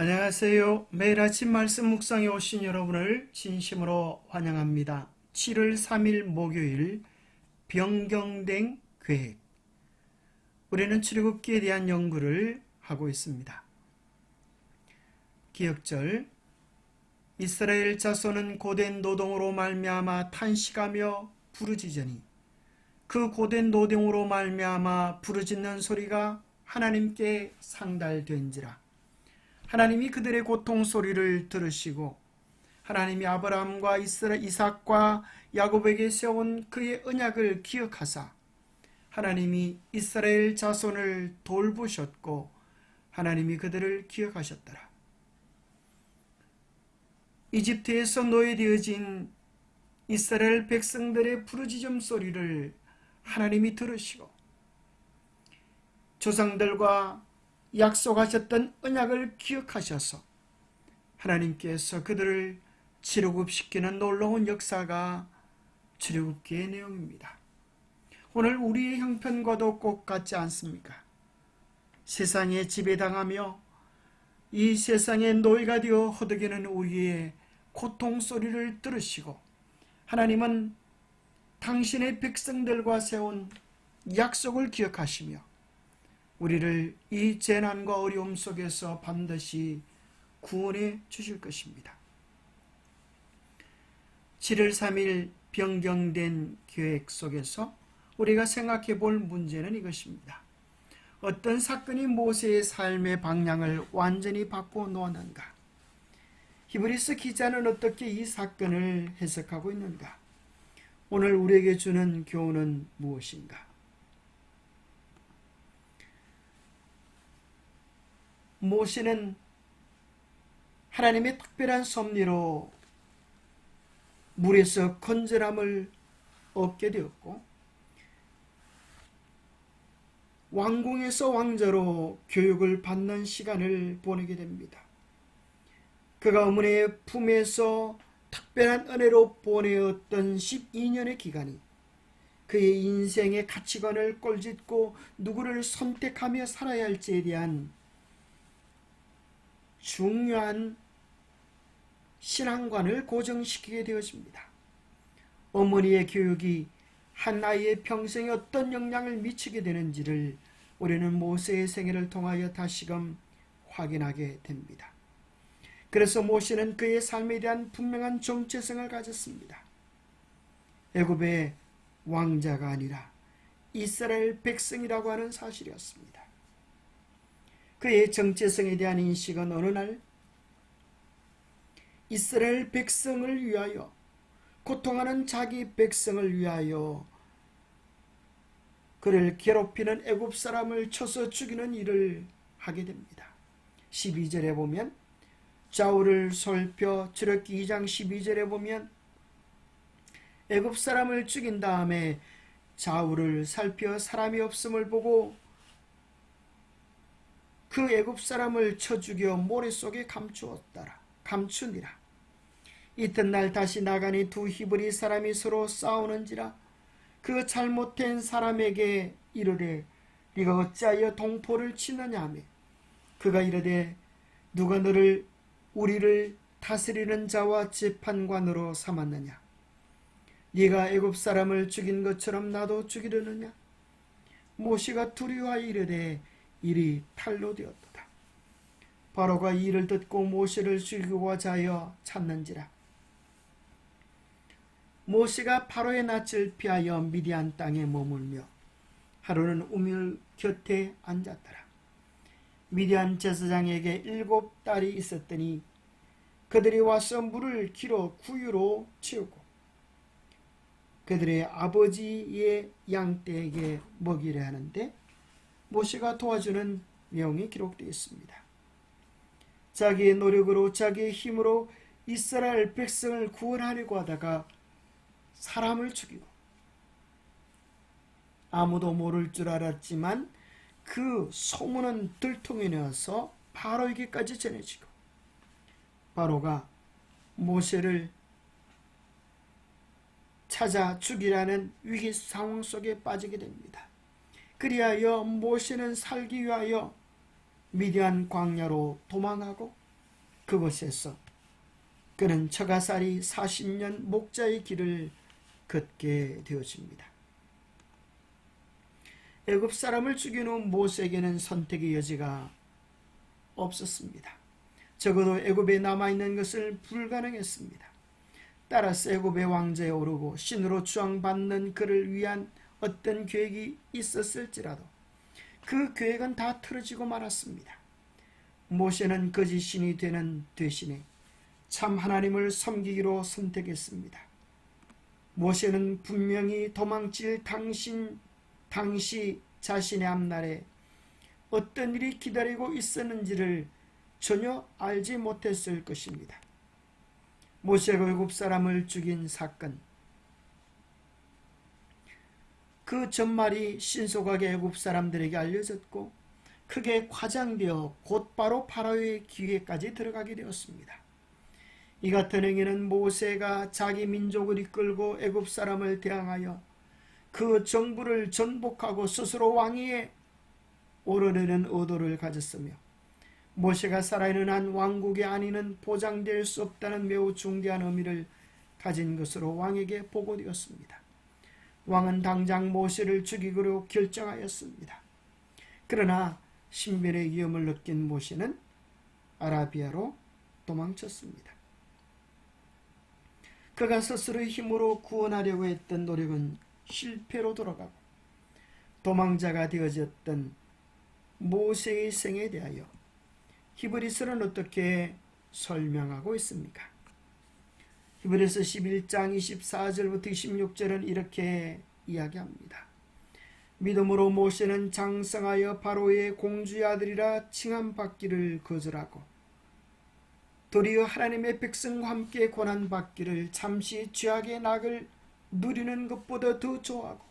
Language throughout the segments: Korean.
안녕하세요. 매일 아침 말씀 묵상에 오신 여러분을 진심으로 환영합니다. 7월 3일 목요일 변경된 계획. 우리는 출애굽기에 대한 연구를 하고 있습니다. 기억절. 이스라엘 자손은 고된 노동으로 말미암아 탄식하며 부르짖으니 그 고된 노동으로 말미암아 부르짖는 소리가 하나님께 상달된지라. 하나님이 그들의 고통 소리를 들으시고 하나님이 아브라함과 이삭과 야곱에게 세운 그의 언약을 기억하사 하나님이 이스라엘 자손을 돌보셨고 하나님이 그들을 기억하셨더라. 이집트에서 노예되어진 이스라엘 백성들의 부르짖음 소리를 하나님이 들으시고 조상들과 약속하셨던 언약을 기억하셔서 하나님께서 그들을 출애굽시키는 놀라운 역사가 출애굽기의 내용입니다. 오늘 우리의 형편과도 꼭 같지 않습니까? 세상에 지배당하며 이 세상의 노예가 되어 허덕이는 우리의 고통 소리를 들으시고 하나님은 당신의 백성들과 세운 약속을 기억하시며 우리를 이 재난과 어려움 속에서 반드시 구원해 주실 것입니다. 7월 3일 변경된 계획 속에서 우리가 생각해 볼 문제는 이것입니다. 어떤 사건이 모세의 삶의 방향을 완전히 바꿔 놓았는가? 히브리서 기자는 어떻게 이 사건을 해석하고 있는가? 오늘 우리에게 주는 교훈은 무엇인가? 모세는 하나님의 특별한 섭리로 물에서 건전함을 얻게 되었고 왕궁에서 왕자로 교육을 받는 시간을 보내게 됩니다. 그가 어머니의 품에서 특별한 은혜로 보내었던 12년의 기간이 그의 인생의 가치관을 꼴짓고 누구를 선택하며 살아야 할지에 대한 중요한 신앙관을 고정시키게 되었습니다. 어머니의 교육이 한 아이의 평생에 어떤 영향을 미치게 되는지를 우리는 모세의 생애를 통하여 다시금 확인하게 됩니다. 그래서 모세는 그의 삶에 대한 분명한 정체성을 가졌습니다. 애굽의 왕자가 아니라 이스라엘 백성이라고 하는 사실이었습니다. 그의 정체성에 대한 인식은 어느 날 이스라엘 백성을 위하여 고통하는 자기 백성을 위하여 그를 괴롭히는 애굽 사람을 쳐서 죽이는 일을 하게 됩니다. 12절에 보면 좌우를 살펴 출애굽기 2장 12절에 보면 애굽 사람을 죽인 다음에 좌우를 살펴 사람이 없음을 보고 그 애굽 사람을 쳐 죽여 모래 속에 감추니라. 이튿날 다시 나가니 두 히브리 사람이 서로 싸우는지라. 그 잘못된 사람에게 이르되 네가 어찌하여 동포를 치느냐 하며 그가 이르되 누가 너를 우리를 다스리는 자와 재판관으로 삼았느냐? 네가 애굽 사람을 죽인 것처럼 나도 죽이려느냐? 모세가 두려워하여 이르되 일이 탈로 되었도다. 바로가 이 일을 듣고 모세를 죽이고자 하여 찾는지라. 모세가 바로의 낯을 피하여 미디안 땅에 머물며 하루는 우물 곁에 앉았더라. 미디안 제사장에게 7딸이 있었더니 그들이 와서 물을 길어 구유로 채우고 그들의 아버지의 양떼에게 먹이려 하는데 모세가 도와주는 내용이 기록되어 있습니다. 자기의 노력으로 자기의 힘으로 이스라엘 백성을 구원하려고 하다가 사람을 죽이고 아무도 모를 줄 알았지만 그 소문은 들통이 나서 바로에게까지 전해지고 바로가 모세를 찾아 죽이라는 위기 상황 속에 빠지게 됩니다. 그리하여 모세는 살기 위하여 미디안 광야로 도망하고 그곳에서 그는 처가살이 40년 목자의 길을 걷게 되어집니다. 애굽 사람을 죽인 후 모세에게는 선택의 여지가 없었습니다. 적어도 애굽에 남아있는 것을 불가능했습니다. 따라서 애굽의 왕좌에 오르고 신으로 주앙받는 그를 위한 어떤 계획이 있었을지라도 그 계획은 다 틀어지고 말았습니다. 모세는 거짓 신이 되는 대신에 참 하나님을 섬기기로 선택했습니다. 모세는 분명히 도망칠 당시 자신의 앞날에 어떤 일이 기다리고 있었는지를 전혀 알지 못했을 것입니다. 모세가 애굽 사람을 죽인 사건, 그 전말이 신속하게 애굽 사람들에게 알려졌고 크게 과장되어 곧바로 파라오의 귀에까지 들어가게 되었습니다. 이 같은 행위는 모세가 자기 민족을 이끌고 애굽 사람을 대항하여 그 정부를 전복하고 스스로 왕위에 오르려는 의도를 가졌으며 모세가 살아있는 한 왕국의 안위는 보장될 수 없다는 매우 중대한 의미를 가진 것으로 왕에게 보고되었습니다. 왕은 당장 모세를 죽이기로 결정하였습니다. 그러나 신변의 위험을 느낀 모세는 아라비아로 도망쳤습니다. 그가 스스로의 힘으로 구원하려고 했던 노력은 실패로 돌아가고 도망자가 되어졌던 모세의 생에 대하여 히브리서는 어떻게 설명하고 있습니까? 히브리서 11장 24절부터 26절은 이렇게 이야기합니다. 믿음으로 모세는 장성하여 바로의 공주의 아들이라 칭함받기를 거절하고 도리어 하나님의 백성과 함께 고난받기를 잠시 죄악의 낙을 누리는 것보다 더 좋아하고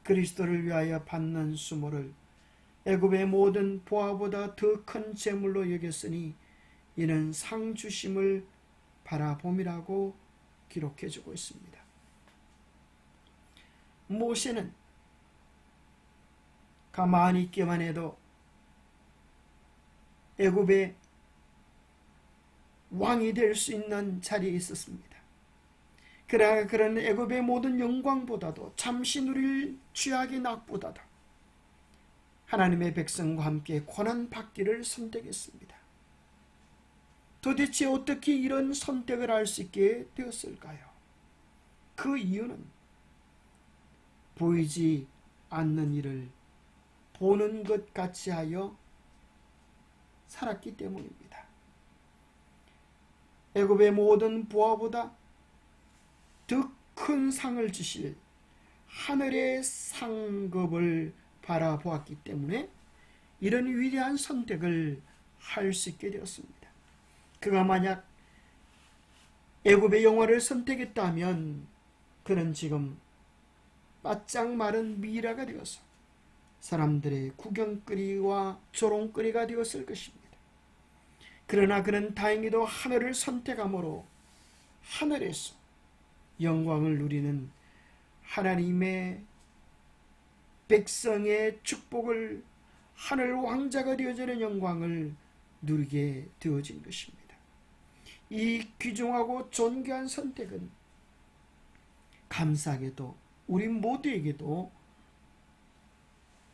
그리스도를 위하여 받는 수모를 애굽의 모든 보화보다 더 큰 재물로 여겼으니 이는 상 주심을 바라봄이라고 기록해주고 있습니다. 모세는 가만히 있기만 해도 애굽의 왕이 될 수 있는 자리에 있었습니다. 그러나 그런 애굽의 모든 영광보다도 잠시 누릴 죄악의 낙보다도 하나님의 백성과 함께 고난받기를 선택했습니다. 도대체 어떻게 이런 선택을 할 수 있게 되었을까요? 그 이유는 보이지 않는 일을 보는 것 같이 하여 살았기 때문입니다. 애굽의 모든 보화보다 더 큰 상을 주실 하늘의 상급을 바라보았기 때문에 이런 위대한 선택을 할 수 있게 되었습니다. 그가 만약 애굽의 영화를 선택했다면 그는 지금 바짝 마른 미라가 되어서 사람들의 구경거리와 조롱거리가 되었을 것입니다. 그러나 그는 다행히도 하늘을 선택함으로 하늘에서 영광을 누리는 하나님의 백성의 축복을 하늘 왕자가 되어지는 영광을 누리게 되어진 것입니다. 이 귀중하고 존귀한 선택은 감사하게도 우리 모두에게도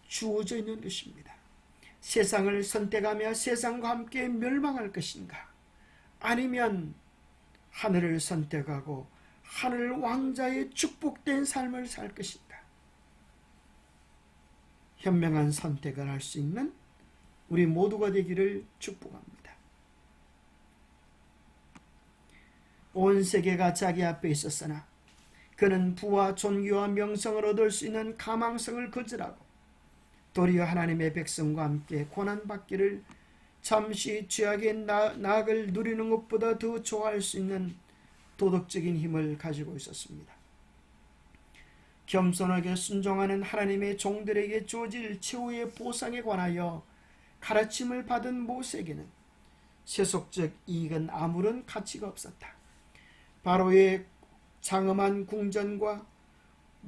주어져 있는 것입니다. 세상을 선택하며 세상과 함께 멸망할 것인가? 아니면 하늘을 선택하고 하늘 왕자의 축복된 삶을 살 것인가? 현명한 선택을 할 수 있는 우리 모두가 되기를 축복합니다. 온 세계가 자기 앞에 있었으나 그는 부와 존귀와 명성을 얻을 수 있는 가망성을 거절하고 도리어 하나님의 백성과 함께 고난받기를 잠시 죄악의 낙을 누리는 것보다 더 좋아할 수 있는 도덕적인 힘을 가지고 있었습니다. 겸손하게 순종하는 하나님의 종들에게 주어질 최후의 보상에 관하여 가르침을 받은 모세에게는 세속적 이익은 아무런 가치가 없었다. 바로의 장엄한 궁전과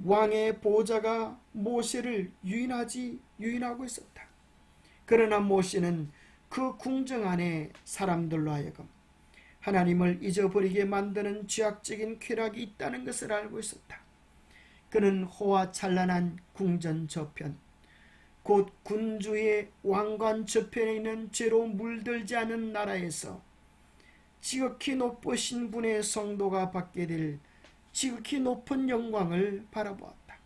왕의 보호자가 모세를 유인하고 있었다. 그러나 모세는 그 궁정 안에 사람들로 하여금 하나님을 잊어버리게 만드는 죄악적인 쾌락이 있다는 것을 알고 있었다. 그는 호화 찬란한 궁전 저편, 곧 군주의 왕관 저편에 있는 죄로 물들지 않은 나라에서 지극히 높으신 분의 성도가 받게 될 지극히 높은 영광을 바라보았다.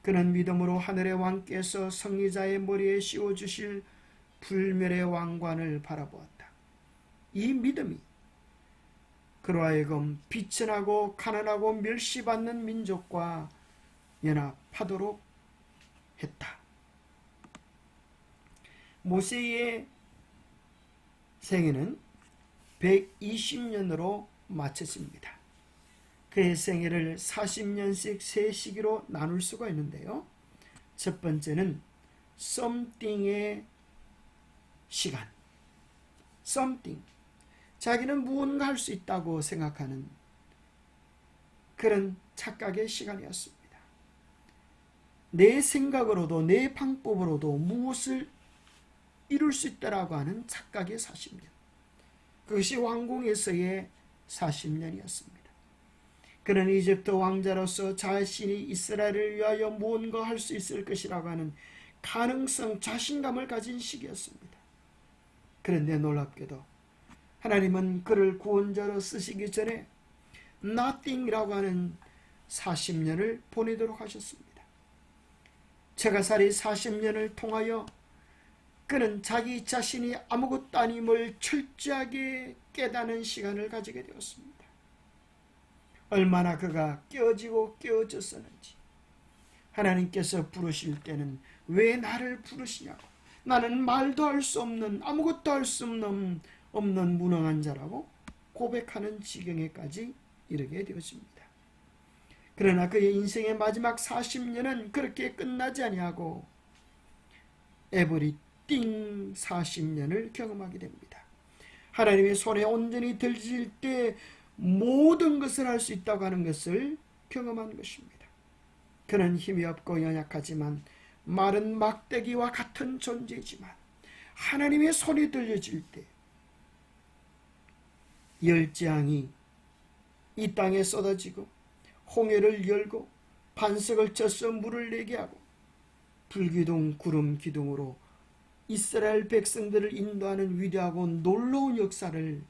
그는 믿음으로 하늘의 왕께서 성리자의 머리에 씌워주실 불멸의 왕관을 바라보았다. 이 믿음이 그로 하여금 비천하고 가난하고 멸시받는 민족과 연합하도록 했다. 모세의 생애는 120년으로 맞춰집니다. 그의 생애를 40년씩 세 시기로 나눌 수가 있는데요. 첫 번째는 something의 시간. something. 자기는 무언가 할 수 있다고 생각하는 그런 착각의 시간이었습니다. 내 생각으로도 내 방법으로도 무엇을 이룰 수 있다라고 하는 착각의 40년. 그것이 왕궁에서의 40년이었습니다. 그는 이집트 왕자로서 자신이 이스라엘을 위하여 무언가 할 수 있을 것이라고 하는 가능성, 자신감을 가진 시기였습니다. 그런데 놀랍게도 하나님은 그를 구원자로 쓰시기 전에 nothing이라고 하는 40년을 보내도록 하셨습니다. 제가살이 40년을 통하여 그는 자기 자신이 아무것도 아님을 철저하게 깨닫는 시간을 가지게 되었습니다. 얼마나 그가 깨어지고 깨어졌었는지. 하나님께서 부르실 때는 왜 나를 부르시냐고, 나는 말도 할 수 없는, 아무것도 할 수 없는 무능한 자라고 고백하는 지경에까지 이르게 되었습니다. 그러나 그의 인생의 마지막 40년은 그렇게 끝나지 아니하고 에브리띵 40년을 경험하게 됩니다. 하나님의 손에 온전히 들질 때 모든 것을 할 수 있다고 하는 것을 경험한 것입니다. 그는 힘이 없고 연약하지만 마른 막대기와 같은 존재이지만 하나님의 손이 들려질 때 열재앙이 이 땅에 쏟아지고 홍해를 열고 반석을 쳐서 물을 내게 하고 불기둥 구름 기둥으로 이스라엘 백성들을 인도하는 위대하고 놀라운 역사를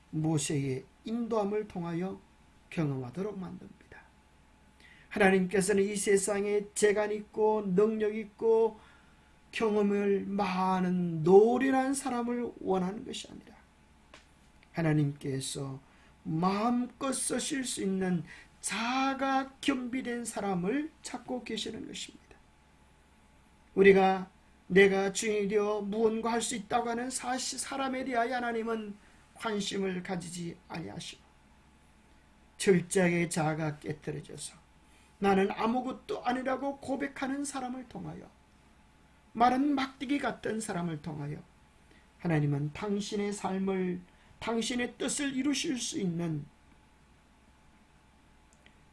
모세의 인도함을 통하여 경험하도록 만듭니다. 하나님께서는 이 세상에 재간 있고 능력 있고 경험을 많은 노련한 사람을 원하는 것이 아니라 하나님께서 마음껏 쓰실 수 있는 자가 겸비된 사람을 찾고 계시는 것입니다. 우리가 내가 주인이 되어 무언가 할 수 있다고 하는 사람에 대하여 하나님은 관심을 가지지 아니하시고 철저하게 자아가 깨트려져서 나는 아무것도 아니라고 고백하는 사람을 통하여, 마른 막대기 같은 사람을 통하여 하나님은 당신의 삶을, 당신의 뜻을 이루실 수 있는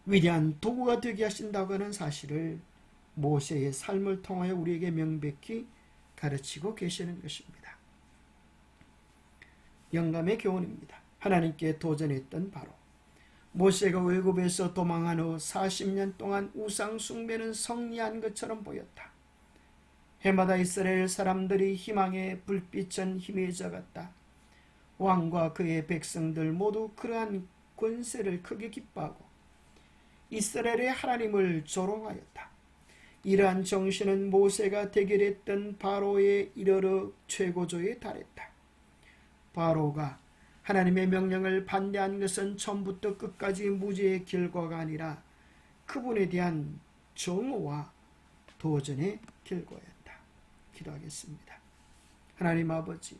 위대한 도구가 되게 하신다고 하는 사실을 모세의 삶을 통하여 우리에게 명백히 가르치고 계시는 것입니다. 영감의 교훈입니다. 하나님께 도전했던 바로 모세가 외굽에서 도망한 후 40년 동안 우상 숭배는 성리한 것처럼 보였다. 해마다 이스라엘 사람들이 희망의 불빛은 희미해져갔다. 왕과 그의 백성들 모두 그러한 권세를 크게 기뻐하고 이스라엘의 하나님을 조롱하였다. 이러한 정신은 모세가 대결했던 바로에 이르러 최고조에 달했다. 바로가 하나님의 명령을 반대한 것은 처음부터 끝까지 무죄의 결과가 아니라 그분에 대한 정오와 도전의 결과였다. 기도하겠습니다. 하나님 아버지,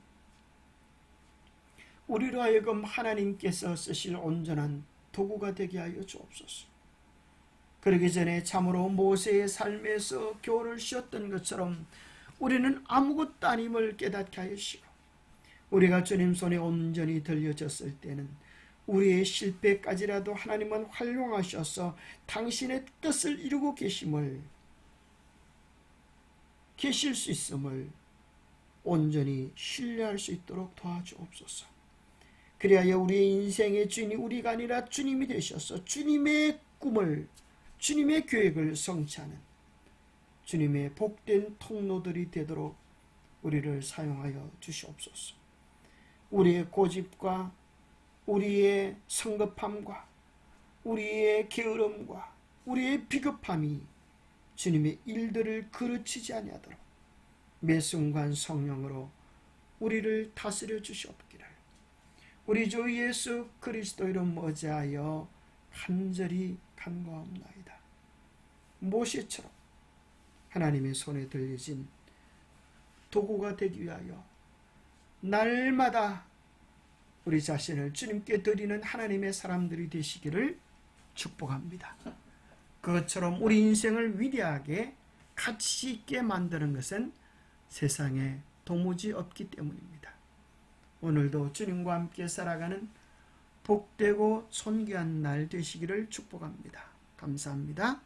우리로 하여금 하나님께서 쓰실 온전한 도구가 되게 하여 주옵소서. 그러기 전에 참으로 모세의 삶에서 교훈을 씌웠던 것처럼 우리는 아무것도 아님을 깨닫게 하시고 우리가 주님 손에 온전히 들려졌을 때는 우리의 실패까지라도 하나님은 활용하셔서 당신의 뜻을 이루고 계실 수 있음을 온전히 신뢰할 수 있도록 도와주옵소서. 그리하여 우리의 인생의 주인이 우리가 아니라 주님이 되셔서 주님의 꿈을, 주님의 계획을 성취하는 주님의 복된 통로들이 되도록 우리를 사용하여 주시옵소서. 우리의 고집과 우리의 성급함과 우리의 게으름과 우리의 비겁함이 주님의 일들을 그르치지 아니하도록 매 순간 성령으로 우리를 다스려 주시옵기를 우리 주 예수 그리스도 이름 머지하여 간절히 간구하옵나이다. 모세처럼 하나님의 손에 들려진 도구가 되기 위하여 날마다 우리 자신을 주님께 드리는 하나님의 사람들이 되시기를 축복합니다. 그것처럼 우리 인생을 위대하게 가치 있게 만드는 것은 세상에 도무지 없기 때문입니다. 오늘도 주님과 함께 살아가는 복되고 존귀한 날 되시기를 축복합니다. 감사합니다.